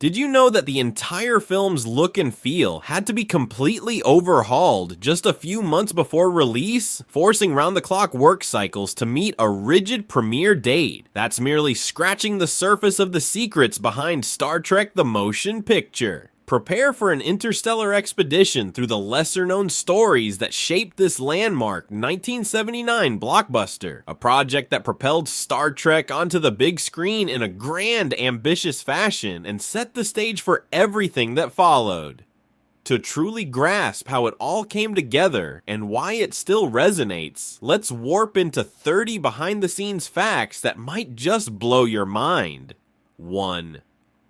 Did you know that the entire film's look and feel had to be completely overhauled just a few months before release, forcing round-the-clock work cycles to meet a rigid premiere date? That's merely scratching the surface of the secrets behind Star Trek the Motion Picture. Prepare for an interstellar expedition through the lesser-known stories that shaped this landmark 1979 blockbuster, a project that propelled Star Trek onto the big screen in a grand, ambitious fashion and set the stage for everything that followed. To truly grasp how it all came together and why it still resonates, let's warp into 30 behind-the-scenes facts that might just blow your mind. 1.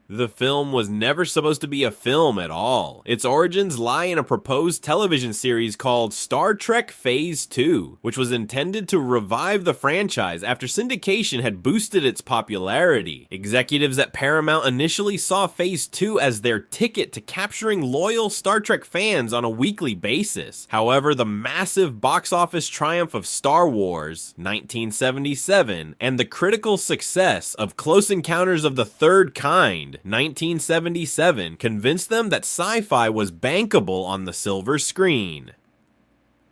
The film was never supposed to be a film at all. Its origins lie in a proposed television series called Star Trek Phase 2, which was intended to revive the franchise after syndication had boosted its popularity. Executives at Paramount initially saw Phase 2 as their ticket to capturing loyal Star Trek fans on a weekly basis. However, the massive box office triumph of Star Wars, 1977, and the critical success of Close Encounters of the Third Kind, 1977, convinced them that sci-fi was bankable on the silver screen.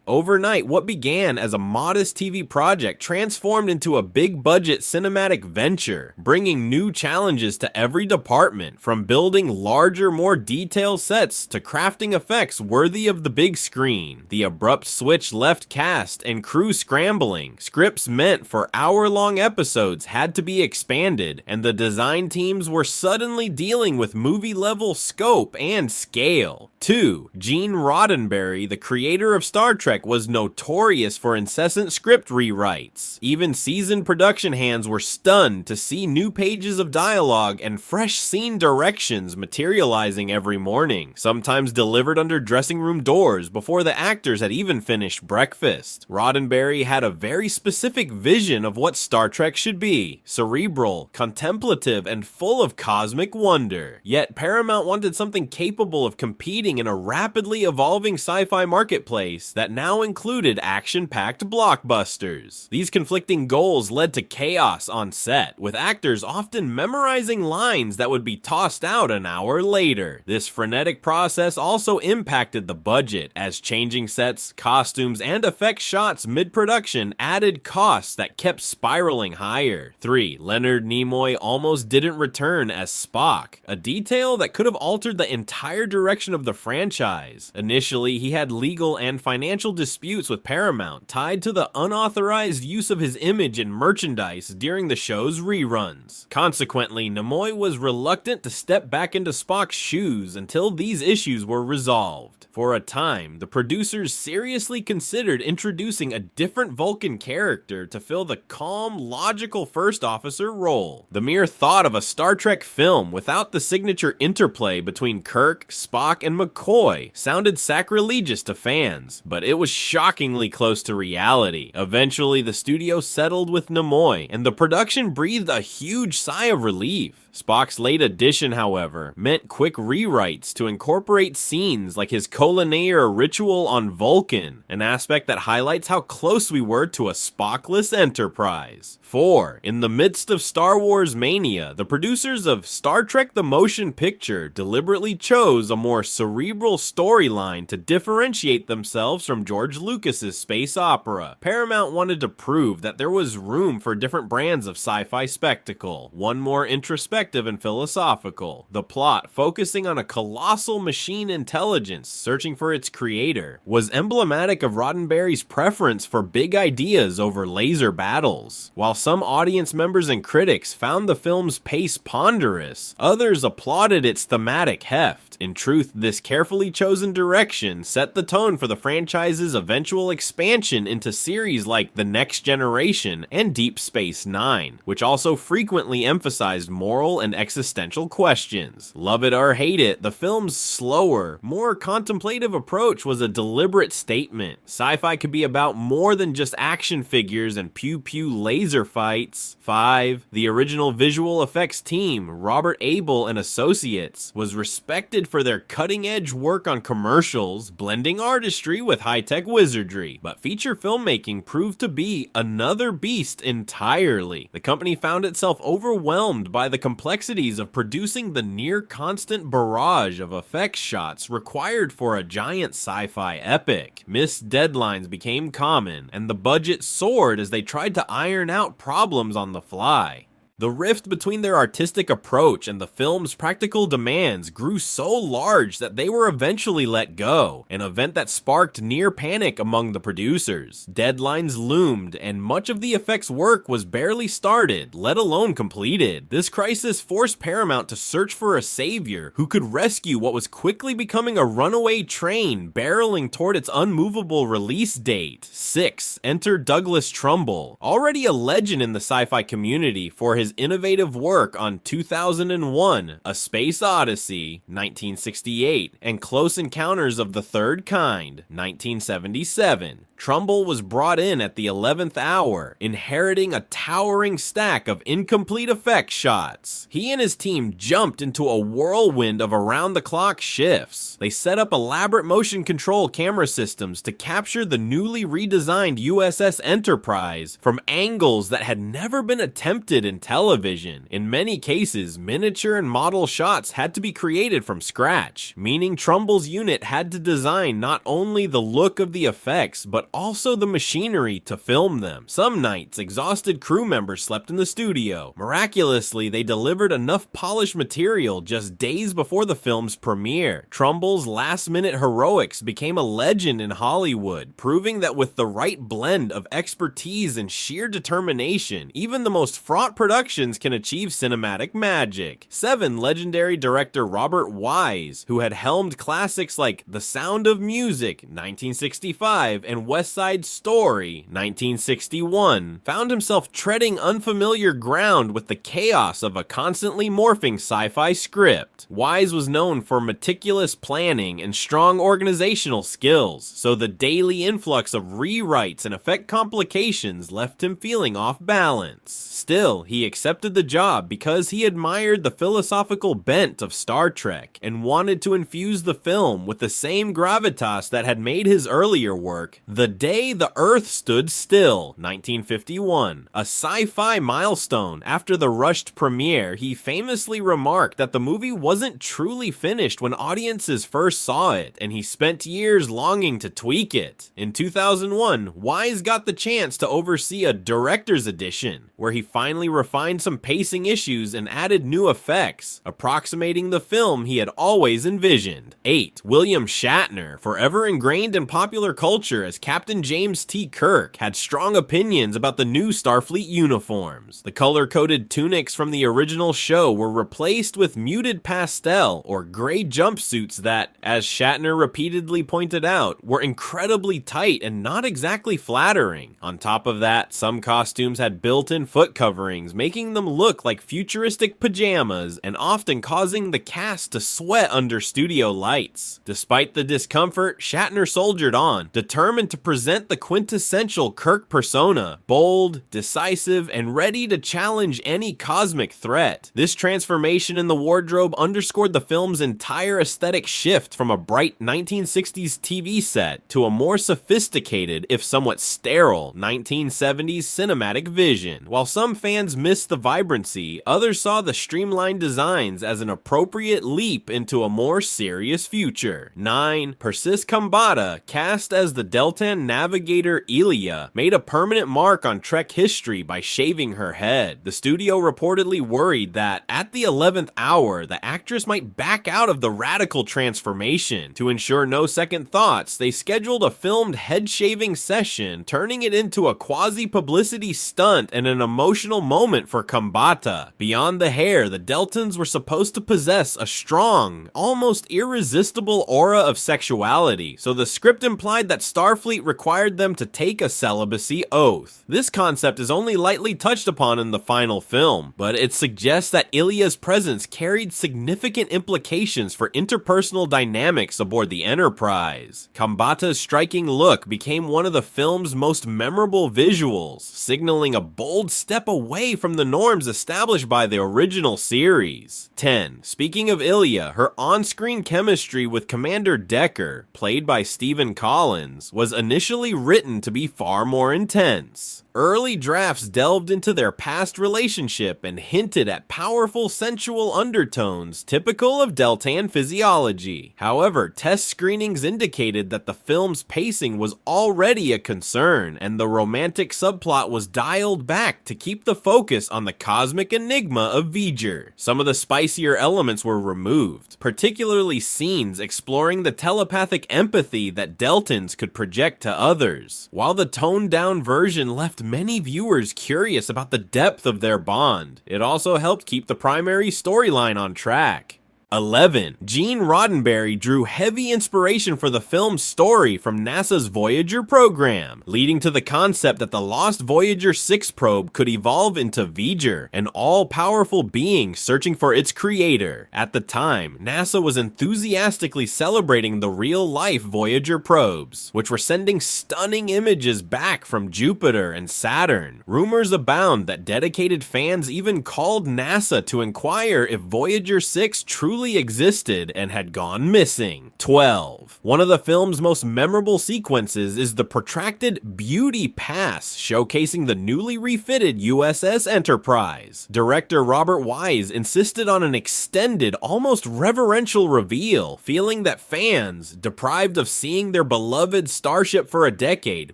Overnight, what began as a modest TV project transformed into a big-budget cinematic venture, bringing new challenges to every department, from building larger, more detailed sets to crafting effects worthy of the big screen. The abrupt switch left cast and crew scrambling. Scripts meant for hour-long episodes had to be expanded, and the design teams were suddenly dealing with movie-level scope and scale. 2. Gene Roddenberry, the creator of Star Trek, was notorious for incessant script rewrites. Even seasoned production hands were stunned to see new pages of dialogue and fresh scene directions materializing every morning, sometimes delivered under dressing room doors before the actors had even finished breakfast. Roddenberry had a very specific vision of what Star Trek should be: cerebral, contemplative, and full of cosmic wonder. Yet Paramount wanted something capable of competing in a rapidly evolving sci-fi marketplace that now included action-packed blockbusters. These conflicting goals led to chaos on set, with actors often memorizing lines that would be tossed out an hour later. This frenetic process also impacted the budget, as changing sets, costumes, and effect shots mid-production added costs that kept spiraling higher. 3. Leonard Nimoy almost didn't return as Spock, a detail that could have altered the entire direction of the franchise. Initially, he had legal and financial disputes with Paramount tied to the unauthorized use of his image in merchandise during the show's reruns. Consequently, Nimoy was reluctant to step back into Spock's shoes until these issues were resolved. For a time, the producers seriously considered introducing a different Vulcan character to fill the calm, logical first officer role. The mere thought of a Star Trek film without the signature interplay between Kirk, Spock, and McCoy sounded sacrilegious to fans, but it was shockingly close to reality. Eventually, the studio settled with Nimoy, and the production breathed a huge sigh of relief. Spock's late addition, however, meant quick rewrites to incorporate scenes like his collinear ritual on Vulcan, an aspect that highlights how close we were to a Spockless Enterprise. 4. In the midst of Star Wars mania, the producers of Star Trek the Motion Picture deliberately chose a more cerebral storyline to differentiate themselves from George Lucas's space opera. Paramount wanted to prove that there was room for different brands of sci-fi spectacle, one more introspective and philosophical. The plot, focusing on a colossal machine intelligence searching for its creator, was emblematic of Roddenberry's preference for big ideas over laser battles. While some audience members and critics found the film's pace ponderous, others applauded its thematic heft. In truth, this carefully chosen direction set the tone for the franchise's eventual expansion into series like The Next Generation and Deep Space Nine, which also frequently emphasized moral and existential questions. Love it or hate it, the film's slower, more contemplative approach was a deliberate statement. Sci-fi could be about more than just action figures and pew-pew laser fights. 5. The original visual effects team, Robert Abel and Associates, was respected for their cutting-edge work on commercials, blending artistry with high-tech wizardry, but feature filmmaking proved to be another beast entirely. The company found itself overwhelmed by the complexity complexities of producing the near-constant barrage of effects shots required for a giant sci-fi epic. Missed deadlines became common, and the budget soared as they tried to iron out problems on the fly. The rift between their artistic approach and the film's practical demands grew so large that they were eventually let go, an event that sparked near panic among the producers. Deadlines loomed, and much of the effects work was barely started, let alone completed. This crisis forced Paramount to search for a savior who could rescue what was quickly becoming a runaway train barreling toward its unmovable release date. 6. Enter Douglas Trumbull, already a legend in the sci-fi community for his innovative work on 2001, A Space Odyssey, 1968, and Close Encounters of the Third Kind, 1977. Trumbull was brought in at the 11th hour, inheriting a towering stack of incomplete effect shots. He and his team jumped into a whirlwind of around-the-clock shifts. They set up elaborate motion control camera systems to capture the newly redesigned USS Enterprise from angles that had never been attempted in television. In many cases, miniature and model shots had to be created from scratch, meaning Trumbull's unit had to design not only the look of the effects, but also the machinery to film them. Some nights, exhausted crew members slept in the studio. Miraculously, they delivered enough polished material just days before the film's premiere. Trumbull's last-minute heroics became a legend in Hollywood, proving that with the right blend of expertise and sheer determination, even the most fraught productions can achieve cinematic magic. 7. Legendary director Robert Wise, who had helmed classics like The Sound of Music, 1965, and West Side Story, 1961, found himself treading unfamiliar ground with the chaos of a constantly morphing sci-fi script. Wise was known for meticulous planning and strong organizational skills, so the daily influx of rewrites and effect complications left him feeling off balance. Still, he accepted the job because he admired the philosophical bent of Star Trek and wanted to infuse the film with the same gravitas that had made his earlier work, The Day the Earth Stood Still, 1951. A sci-fi milestone. After the rushed premiere, he famously remarked that the movie wasn't truly finished when audiences first saw it, and he spent years longing to tweak it. In 2001, Wise got the chance to oversee a director's edition, where he finally refined some pacing issues and added new effects, approximating the film he had always envisioned. 8. William Shatner, forever ingrained in popular culture as Captain James T. Kirk, had strong opinions about the new Starfleet uniforms. The color-coded tunics from the original show were replaced with muted pastel or gray jumpsuits that, as Shatner repeatedly pointed out, were incredibly tight and not exactly flattering. On top of that, some costumes had built-in foot coverings, making them look like futuristic pajamas and often causing the cast to sweat under studio lights. Despite the discomfort, Shatner soldiered on, determined to present the quintessential Kirk persona, bold, decisive, and ready to challenge any cosmic threat. This transformation in the wardrobe underscored the film's entire aesthetic shift from a bright 1960s TV set to a more sophisticated, if somewhat sterile, 1970s cinematic vision. While some fans missed the vibrancy, others saw the streamlined designs as an appropriate leap into a more serious future. 9. Persis Khambatta, cast as the Deltan navigator Ilia, made a permanent mark on Trek history by shaving her head. The studio reportedly worried that, at the 11th hour, the actress might back out of the radical transformation. To ensure no second thoughts, they scheduled a filmed head-shaving session, turning it into a quasi-publicity stunt and an emotional moment for Khambatta. Beyond the hair, the Deltans were supposed to possess a strong, almost irresistible aura of sexuality, so the script implied that Starfleet required them to take a celibacy oath. This concept is only lightly touched upon in the final film, but it suggests that Ilia's presence carried significant implications for interpersonal dynamics aboard the Enterprise. Khambatta's striking look became one of the film's most memorable visuals, signaling a bold step away from the norms established by the original series. 10. Speaking of Ilia, her on-screen chemistry with Commander Decker, played by Stephen Collins, was initially written to be far more intense. Early drafts delved into their past relationship and hinted at powerful sensual undertones typical of Deltan physiology. However, test screenings indicated that the film's pacing was already a concern, and the romantic subplot was dialed back to keep the focus on the cosmic enigma of Voyager. Some of the spicier elements were removed, particularly scenes exploring the telepathic empathy that Deltans could project to others, while the toned-down version left many viewers curious about the depth of their bond. It also helped keep the primary storyline on track. 11. Gene Roddenberry drew heavy inspiration for the film's story from NASA's Voyager program, leading to the concept that the lost Voyager 6 probe could evolve into Voyager, an all-powerful being searching for its creator. At the time, NASA was enthusiastically celebrating the real-life Voyager probes, which were sending stunning images back from Jupiter and Saturn. Rumors abound that dedicated fans even called NASA to inquire if Voyager 6 truly existed and had gone missing. 12. One of the film's most memorable sequences is the protracted beauty pass showcasing the newly refitted USS Enterprise. Director Robert Wise insisted on an extended, almost reverential reveal, feeling that fans, deprived of seeing their beloved starship for a decade,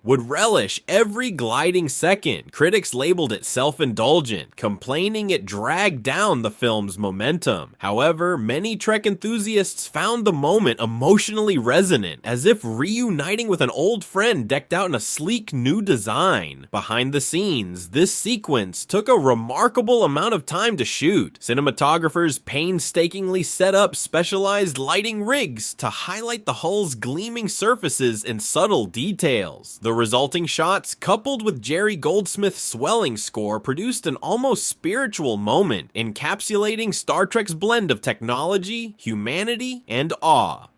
would relish every gliding second. Critics labeled it self-indulgent, complaining it dragged down the film's momentum. However, many Trek enthusiasts found the moment emotionally resonant, as if reuniting with an old friend decked out in a sleek new design. Behind the scenes, this sequence took a remarkable amount of time to shoot. Cinematographers painstakingly set up specialized lighting rigs to highlight the hull's gleaming surfaces and subtle details. The resulting shots, coupled with Jerry Goldsmith's swelling score, produced an almost spiritual moment, encapsulating Star Trek's blend of technology, humanity, and awe.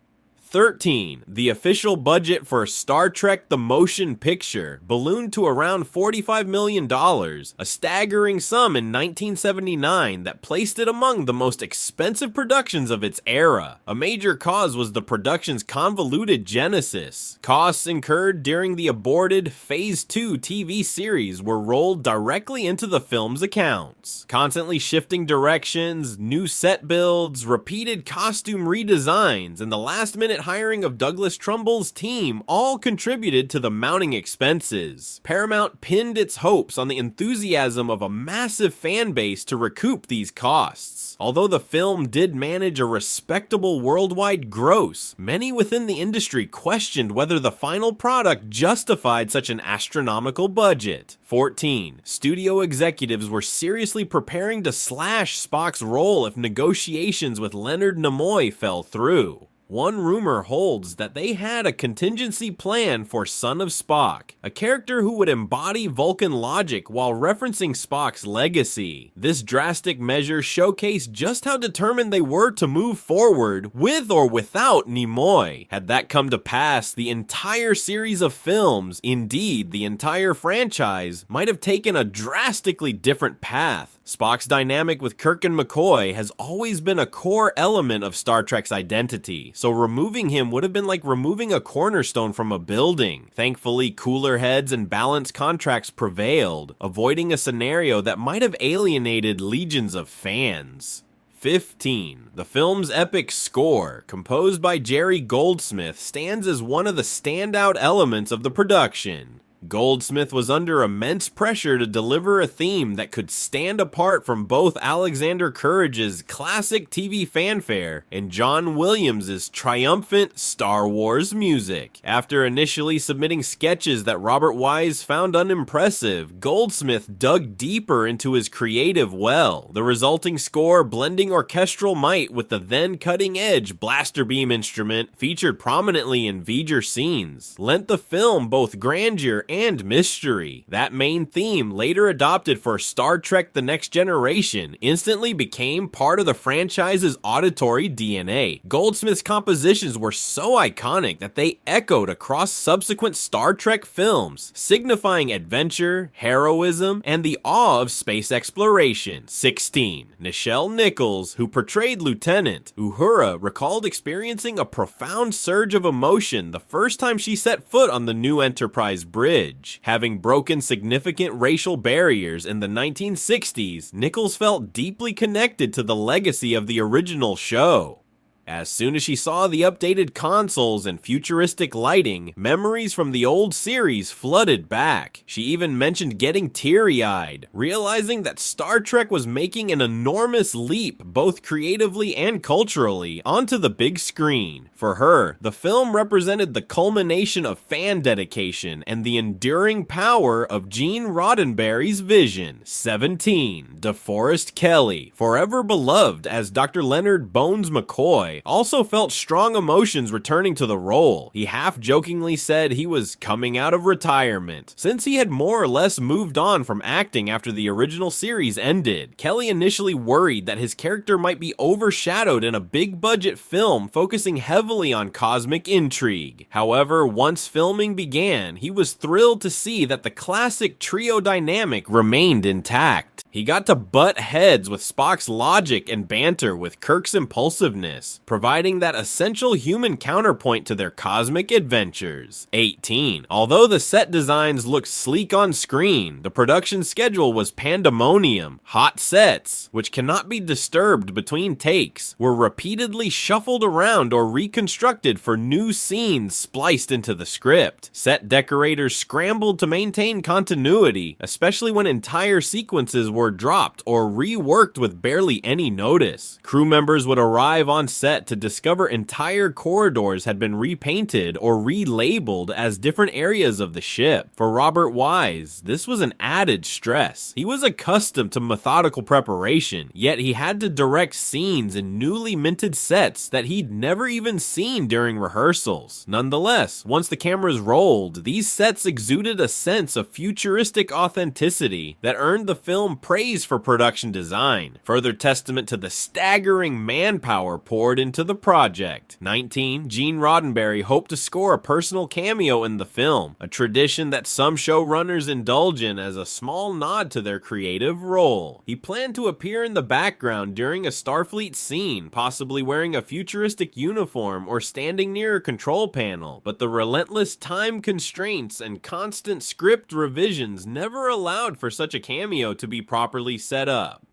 13. The official budget for Star Trek the Motion Picture ballooned to around $45 million, a staggering sum in 1979 that placed it among the most expensive productions of its era. A major cause was the production's convoluted genesis. Costs incurred during the aborted Phase 2 TV series were rolled directly into the film's accounts. Constantly shifting directions, new set builds, repeated costume redesigns, and the last-minute hiring of Douglas Trumbull's team all contributed to the mounting expenses. Paramount pinned its hopes on the enthusiasm of a massive fan base to recoup these costs. Although the film did manage a respectable worldwide gross, many within the industry questioned whether the final product justified such an astronomical budget. 14. Studio executives were seriously preparing to slash Spock's role if negotiations with Leonard Nimoy fell through. One rumor holds that they had a contingency plan for Son of Spock, a character who would embody Vulcan logic while referencing Spock's legacy. This drastic measure showcased just how determined they were to move forward with or without Nimoy. Had that come to pass, the entire series of films, indeed the entire franchise, might have taken a drastically different path. Spock's dynamic with Kirk and McCoy has always been a core element of Star Trek's identity, so removing him would have been like removing a cornerstone from a building. Thankfully, cooler heads and balanced contracts prevailed, avoiding a scenario that might have alienated legions of fans. 15. The film's epic score, composed by Jerry Goldsmith, stands as one of the standout elements of the production. Goldsmith was under immense pressure to deliver a theme that could stand apart from both Alexander Courage's classic TV fanfare and John Williams' triumphant Star Wars music. After initially submitting sketches that Robert Wise found unimpressive, Goldsmith dug deeper into his creative well. The resulting score, blending orchestral might with the then cutting-edge blaster beam instrument featured prominently in Voyager scenes, lent the film both grandeur and mystery. That main theme, later adopted for Star Trek The Next Generation, instantly became part of the franchise's auditory DNA. Goldsmith's compositions were so iconic that they echoed across subsequent Star Trek films, signifying adventure, heroism, and the awe of space exploration. 16. Nichelle Nichols, who portrayed Lieutenant Uhura, recalled experiencing a profound surge of emotion the first time she set foot on the new Enterprise bridge. bridge. Having broken significant racial barriers in the 1960s, Nichols felt deeply connected to the legacy of the original show. As soon as she saw the updated consoles and futuristic lighting, memories from the old series flooded back. She even mentioned getting teary-eyed, realizing that Star Trek was making an enormous leap, both creatively and culturally, onto the big screen. For her, the film represented the culmination of fan dedication and the enduring power of Gene Roddenberry's vision. 17. DeForest Kelley, forever beloved as Dr. Leonard Bones McCoy, also felt strong emotions returning to the role. He half-jokingly said he was coming out of retirement, since he had more or less moved on from acting after the original series ended. Kelley initially worried that his character might be overshadowed in a big-budget film focusing heavily on cosmic intrigue. However, once filming began, he was thrilled to see that the classic trio dynamic remained intact. He got to butt heads with Spock's logic and banter with Kirk's impulsiveness, providing that essential human counterpoint to their cosmic adventures. 18. Although the set designs looked sleek on screen, the production schedule was pandemonium. Hot sets, which cannot be disturbed between takes, were repeatedly shuffled around or reconstructed for new scenes spliced into the script. Set decorators scrambled to maintain continuity, especially when entire sequences were dropped or reworked with barely any notice. Crew members would arrive on set to discover entire corridors had been repainted or relabeled as different areas of the ship. For Robert Wise, this was an added stress. He was accustomed to methodical preparation, yet he had to direct scenes in newly minted sets that he'd never even seen during rehearsals. Nonetheless, once the cameras rolled, these sets exuded a sense of futuristic authenticity that earned the film praise for production design, further testament to the staggering manpower poured into the project. 19. Gene Roddenberry hoped to score a personal cameo in the film, a tradition that some showrunners indulge in as a small nod to their creative role. He planned to appear in the background during a Starfleet scene, possibly wearing a futuristic uniform or standing near a control panel, but the relentless time constraints and constant script revisions never allowed for such a cameo to be properly set up.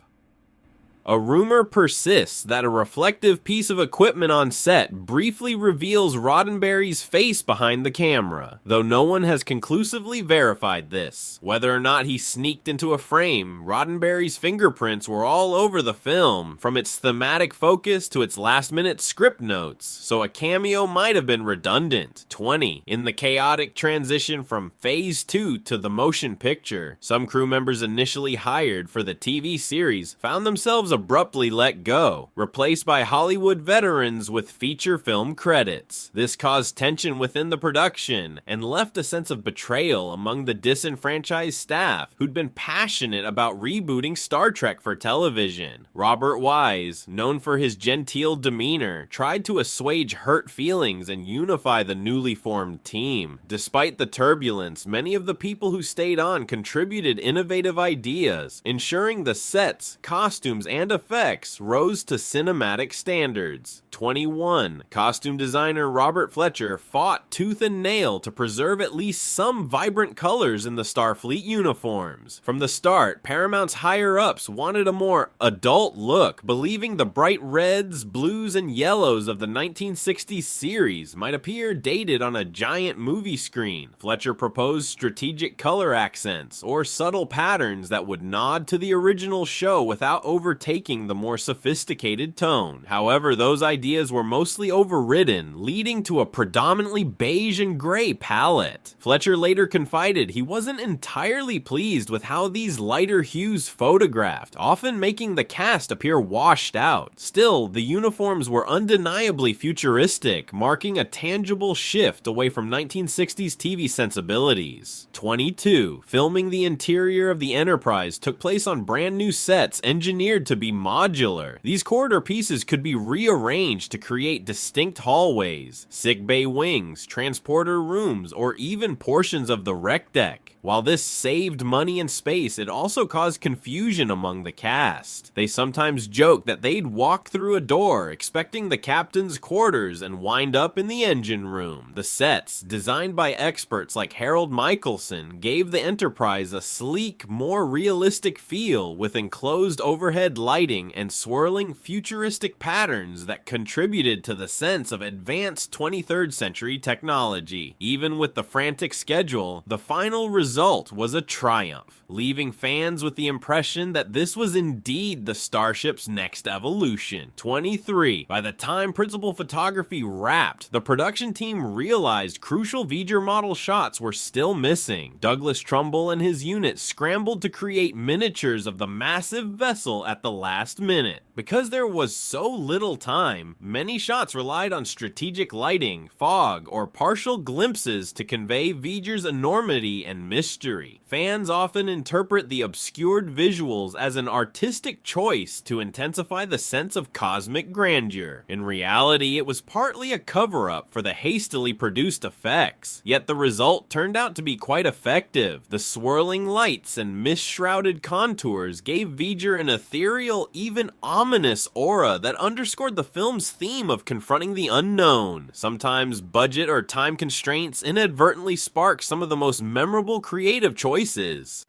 A rumor persists that a reflective piece of equipment on set briefly reveals Roddenberry's face behind the camera, though no one has conclusively verified this. Whether or not he sneaked into a frame, Roddenberry's fingerprints were all over the film, from its thematic focus to its last-minute script notes, so a cameo might have been redundant. 20. In the chaotic transition from Phase 2 to the motion picture, some crew members initially hired for the TV series found themselves abruptly let go, replaced by Hollywood veterans with feature film credits. This caused tension within the production and left a sense of betrayal among the disenfranchised staff who'd been passionate about rebooting Star Trek for television. Robert Wise, known for his genteel demeanor, tried to assuage hurt feelings and unify the newly formed team. Despite the turbulence, many of the people who stayed on contributed innovative ideas, ensuring the sets, costumes, and effects rose to cinematic standards. 21. Costume designer Robert Fletcher fought tooth and nail to preserve at least some vibrant colors in the Starfleet uniforms. From the start, Paramount's higher-ups wanted a more adult look, believing the bright reds, blues, and yellows of the 1960s series might appear dated on a giant movie screen. Fletcher proposed strategic color accents or subtle patterns that would nod to the original show without overtaking the more sophisticated tone. However, those ideas were mostly overridden, leading to a predominantly beige and gray palette. Fletcher later confided he wasn't entirely pleased with how these lighter hues photographed, often making the cast appear washed out. Still, the uniforms were undeniably futuristic, marking a tangible shift away from 1960s TV sensibilities. 22. Filming the interior of the Enterprise took place on brand new sets engineered to be modular. These corridor pieces could be rearranged to create distinct hallways, sickbay wings, transporter rooms, or even portions of the wreck deck. While this saved money and space, it also caused confusion among the cast. They sometimes joked that they'd walk through a door expecting the captain's quarters and wind up in the engine room. The sets, designed by experts like Harold Michelson, gave the Enterprise a sleek, more realistic feel with enclosed overhead lighting and swirling futuristic patterns that contributed to the sense of advanced 23rd century technology. Even with the frantic schedule, the final result was a triumph, leaving fans with the impression that this was indeed the starship's next evolution. 23. By the time principal photography wrapped, the production team realized crucial Voyager model shots were still missing. Douglas Trumbull and his unit scrambled to create miniatures of the massive vessel at the last minute. Because there was so little time, many shots relied on strategic lighting, fog, or partial glimpses to convey Voyager's enormity and mystery. Fans often interpret the obscured visuals as an artistic choice to intensify the sense of cosmic grandeur. In reality, it was partly a cover-up for the hastily produced effects, yet the result turned out to be quite effective. The swirling lights and mist-shrouded contours gave Voyager an ethereal, even ominous aura that underscored the film's theme of confronting the unknown. Sometimes budget or time constraints inadvertently spark some of the most memorable creative choices.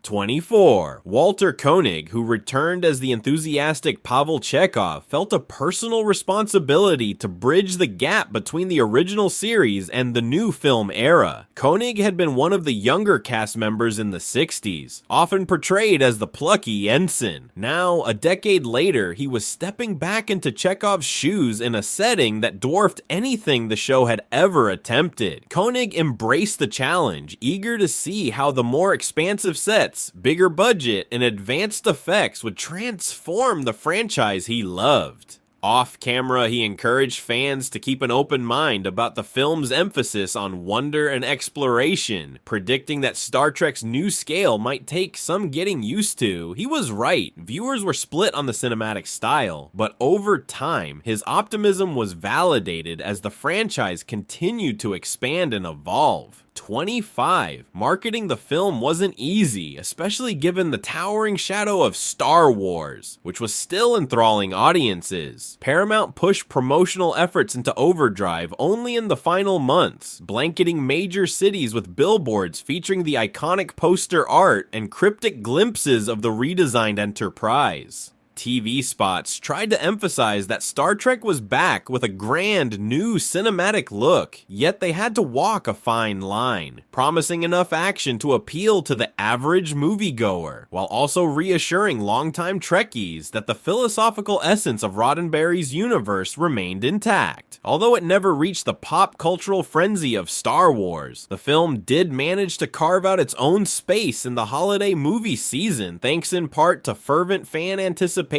24. Walter Koenig, who returned as the enthusiastic Pavel Chekhov, felt a personal responsibility to bridge the gap between the original series and the new film era. Koenig had been one of the younger cast members in the 60s, often portrayed as the plucky ensign. Now, a decade later, he was stepping back into Chekhov's shoes in a setting that dwarfed anything the show had ever attempted. Koenig embraced the challenge, eager to see how the more expansive sets, bigger budget, and advanced effects would transform the franchise he loved. Off camera, he encouraged fans to keep an open mind about the film's emphasis on wonder and exploration, predicting that Star Trek's new scale might take some getting used to. He was right. Viewers were split on the cinematic style, but over time, his optimism was validated as the franchise continued to expand and evolve. 25. Marketing the film wasn't easy, especially given the towering shadow of Star Wars, which was still enthralling audiences. Paramount pushed promotional efforts into overdrive only in the final months, blanketing major cities with billboards featuring the iconic poster art and cryptic glimpses of the redesigned Enterprise. TV spots tried to emphasize that Star Trek was back with a grand new cinematic look, yet they had to walk a fine line, promising enough action to appeal to the average moviegoer, while also reassuring longtime Trekkies that the philosophical essence of Roddenberry's universe remained intact. Although it never reached the pop cultural frenzy of Star Wars, the film did manage to carve out its own space in the holiday movie season, thanks in part to fervent fan anticipation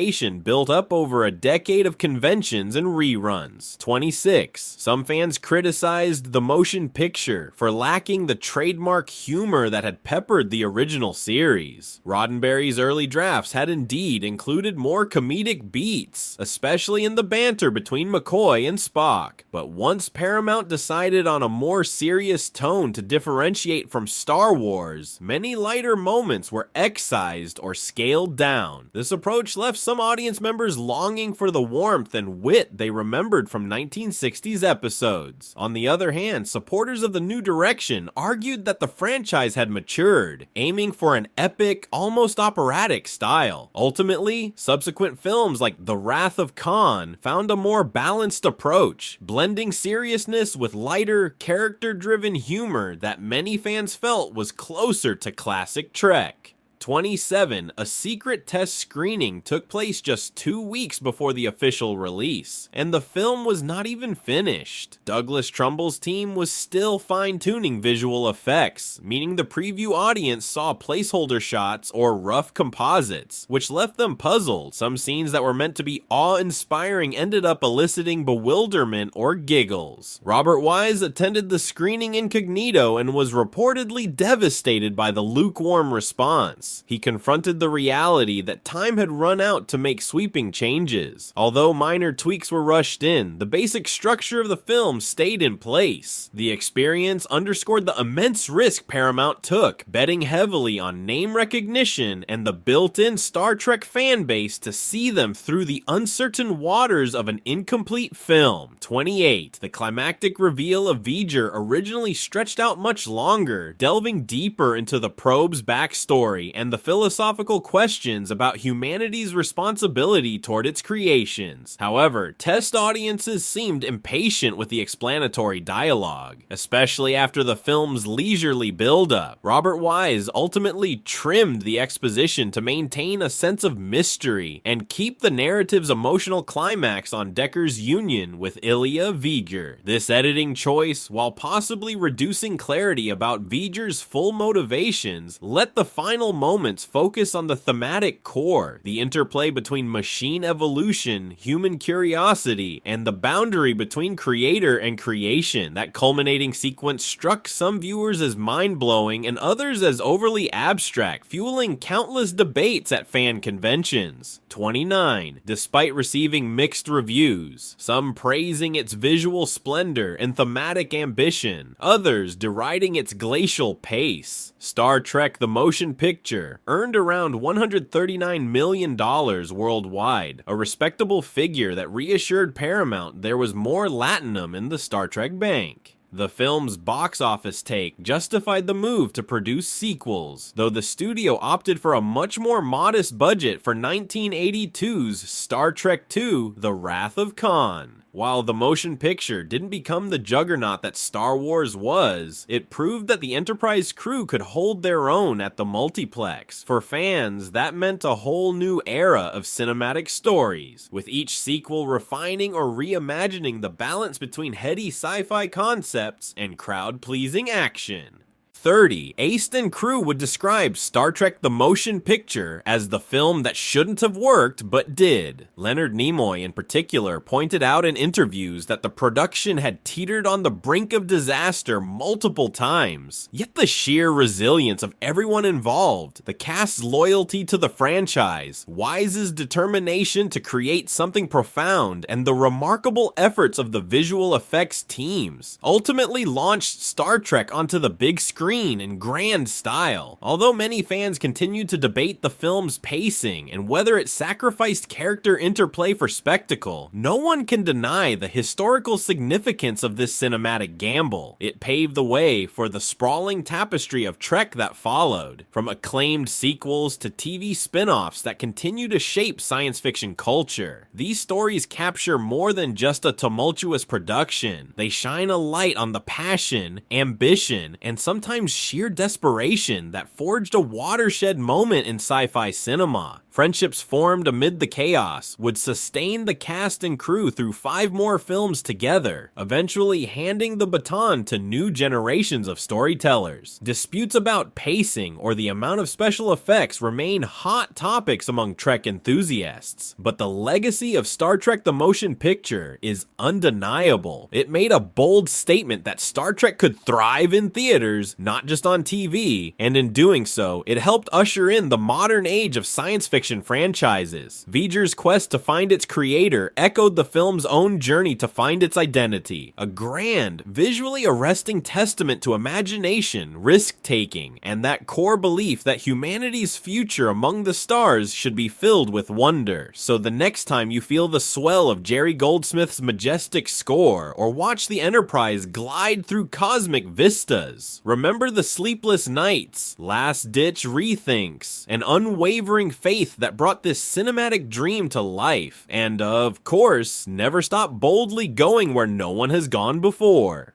built up over a decade of conventions and reruns. 26. Some fans criticized the motion picture for lacking the trademark humor that had peppered the original series. Roddenberry's early drafts had indeed included more comedic beats, especially in the banter between McCoy and Spock. But once Paramount decided on a more serious tone to differentiate from Star Wars, many lighter moments were excised or scaled down. This approach left some audience members longing for the warmth and wit they remembered from 1960s episodes. On the other hand, supporters of the new direction argued that the franchise had matured, aiming for an epic, almost operatic style. Ultimately, subsequent films like The Wrath of Khan found a more balanced approach, blending seriousness with lighter, character-driven humor that many fans felt was closer to classic Trek. 27. A secret test screening took place just 2 weeks before the official release, and the film was not even finished. Douglas Trumbull's team was still fine-tuning visual effects, meaning the preview audience saw placeholder shots or rough composites, which left them puzzled. Some scenes that were meant to be awe-inspiring ended up eliciting bewilderment or giggles. Robert Wise attended the screening incognito and was reportedly devastated by the lukewarm response. months. He confronted the reality that time had run out to make sweeping changes. Although minor tweaks were rushed in, the basic structure of the film stayed in place. The experience underscored the immense risk Paramount took, betting heavily on name recognition and the built-in Star Trek fan base to see them through the uncertain waters of an incomplete film. 28. The climactic reveal of Voyager originally stretched out much longer, delving deeper into the probe's backstory and the philosophical questions about humanity's responsibility toward its creations. However, test audiences seemed impatient with the explanatory dialogue, especially after the film's leisurely build-up. Robert Wise ultimately trimmed the exposition to maintain a sense of mystery and keep the narrative's emotional climax on Decker's union with Ilia Voyager. This editing choice, while possibly reducing clarity about Voyager's full motivations, let the final moments focus on the thematic core, the interplay between machine evolution, human curiosity, and the boundary between creator and creation. That culminating sequence struck some viewers as mind-blowing and others as overly abstract, fueling countless debates at fan conventions. 29. Despite receiving mixed reviews, some praising its visual splendor and thematic ambition, others deriding its glacial pace, Star Trek the Motion Picture earned around $139 million worldwide, a respectable figure that reassured Paramount there was more latinum in the Star Trek bank. The film's box office take justified the move to produce sequels, though the studio opted for a much more modest budget for 1982's Star Trek II: The Wrath of Khan. While the motion picture didn't become the juggernaut that Star Wars was, it proved that the Enterprise crew could hold their own at the multiplex. For fans, that meant a whole new era of cinematic stories, with each sequel refining or reimagining the balance between heady sci-fi concepts and crowd-pleasing action. 30. Ace and crew would describe Star Trek the Motion Picture as the film that shouldn't have worked but did. Leonard Nimoy in particular pointed out in interviews that the production had teetered on the brink of disaster multiple times. Yet the sheer resilience of everyone involved, the cast's loyalty to the franchise, Wise's determination to create something profound, and the remarkable efforts of the visual effects teams ultimately launched Star Trek onto the big screen in grand style. Although many fans continued to debate the film's pacing and whether it sacrificed character interplay for spectacle, no one can deny the historical significance of this cinematic gamble. It paved the way for the sprawling tapestry of Trek that followed, from acclaimed sequels to TV spin-offs that continue to shape science fiction culture. These stories capture more than just a tumultuous production. They shine a light on the passion, ambition, and sometimes sheer desperation that forged a watershed moment in sci-fi cinema. Friendships formed amid the chaos would sustain the cast and crew through 5 more films together, eventually handing the baton to new generations of storytellers. Disputes about pacing or the amount of special effects remain hot topics among Trek enthusiasts, but the legacy of Star Trek the Motion Picture is undeniable. It made a bold statement that Star Trek could thrive in theaters, not just on TV, and in doing so, it helped usher in the modern age of science fiction franchises. Voyager's quest to find its creator echoed the film's own journey to find its identity, a grand, visually arresting testament to imagination, risk-taking, and that core belief that humanity's future among the stars should be filled with wonder. So the next time you feel the swell of Jerry Goldsmith's majestic score, or watch the Enterprise glide through cosmic vistas, remember the sleepless nights, last-ditch rethinks, and unwavering faith that brought this cinematic dream to life, and of course, never stop boldly going where no one has gone before.